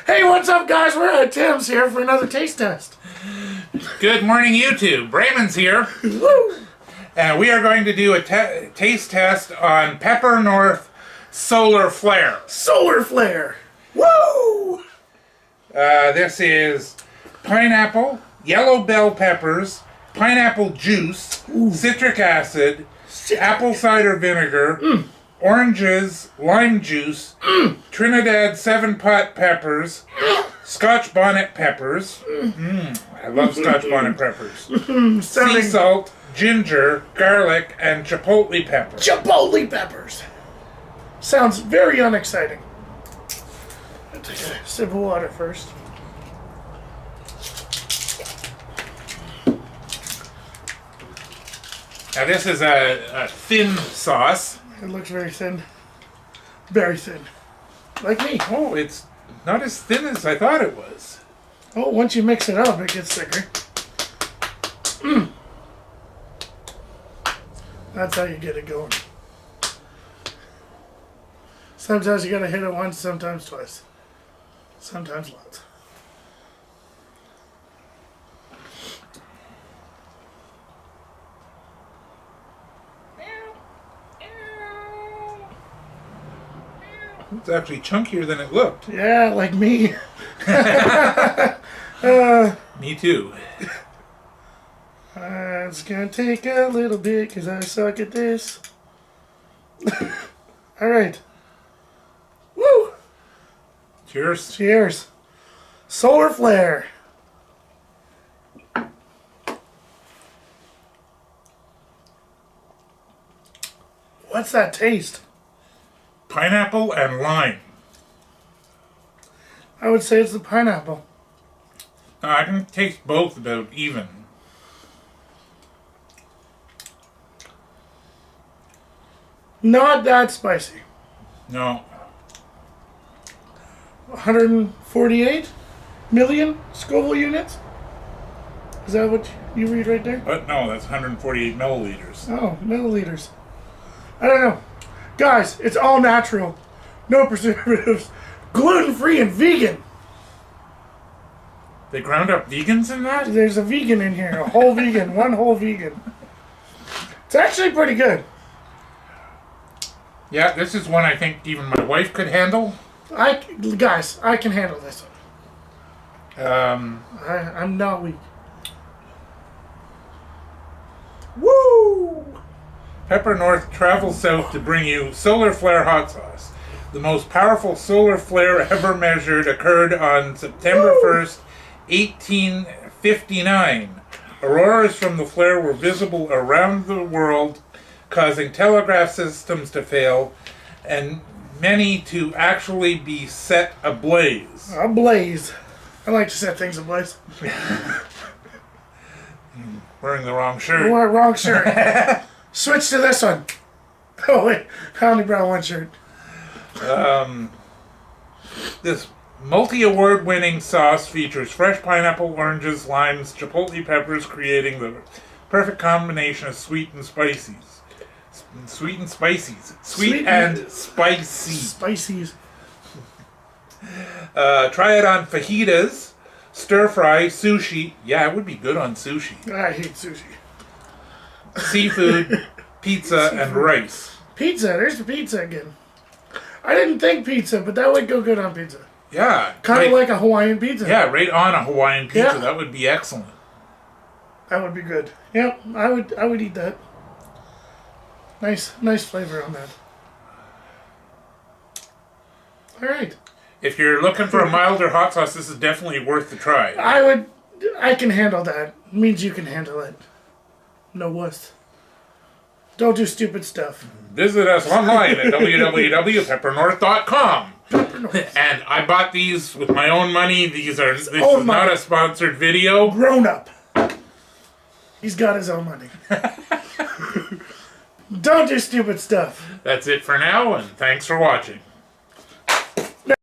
Hey, what's up, guys? We're at Tim's here for another taste test. Good morning, YouTube. Raymond's here. Woo! And we are going to do a taste test on Pepper North Solar Flare. Solar Flare. Woo! This is pineapple, yellow bell peppers, pineapple juice, citric acid, apple cider vinegar, oranges, lime juice, Trinidad 7-pot peppers, Scotch bonnet peppers. I love Scotch bonnet peppers. Sea salt, ginger, garlic, and chipotle peppers. Chipotle peppers. Sounds very unexciting. I'll take a sip of water first. Now this is a thin sauce. It looks very thin. Very thin. Like me. Oh, it's not as thin as I thought it was. Oh, once you mix it up, it gets thicker. That's how you get it going. Sometimes you gotta hit it once, sometimes twice. Sometimes lots. It's actually chunkier than it looked. Yeah, like me. Me too. It's gonna take a little bit because I suck at this. Alright. Woo! Cheers. Cheers. Solar Flare. What's that taste? Pineapple and lime. I would say it's the pineapple. I can taste both about even. Not that spicy. No. 148 million Scoville units? Is that what you read right there? But no, that's 148 milliliters. Oh, milliliters. I don't know. Guys, it's all natural. No preservatives. Gluten-free and vegan. They ground up vegans in that? There's a vegan in here. A whole vegan. One whole vegan. It's actually pretty good. Yeah, this is one I think even my wife could handle. Guys, I can handle this one. I'm not weak. Woo! Pepper North travels south to bring you Solar Flare hot sauce. The most powerful solar flare ever measured occurred on September 1st, 1859. Auroras from the flare were visible around the world, causing telegraph systems to fail and many to actually be set ablaze. Ablaze. I like to set things ablaze. Wearing the wrong shirt. Wrong shirt. Switch to this one. Oh wait, I only brought one shirt. This multi-award-winning sauce features fresh pineapple, oranges, limes, chipotle peppers, creating the perfect combination of sweet and spices. Sweet and spices. Sweet and spicy. Spices. Try it on fajitas, stir fry, sushi. Yeah, it would be good on sushi. I hate sushi. Seafood, pizza, and rice. Pizza. There's the pizza again. I didn't think pizza, but that would go good on pizza. Yeah. Kind of like a Hawaiian pizza. Yeah, right on a Hawaiian pizza. Yeah. That would be excellent. That would be good. Yep, I would eat that. Nice flavor on that. All right. If you're looking for a milder hot sauce, this is definitely worth the try. I can handle that. Means you can handle it. No wuss. Don't do stupid stuff. Visit us online at www.peppernorth.com. Peppernorth. And I bought these with my own money. This is own money. not a sponsored video. Grown up. He's got his own money. Don't do stupid stuff. That's it for now, and thanks for watching.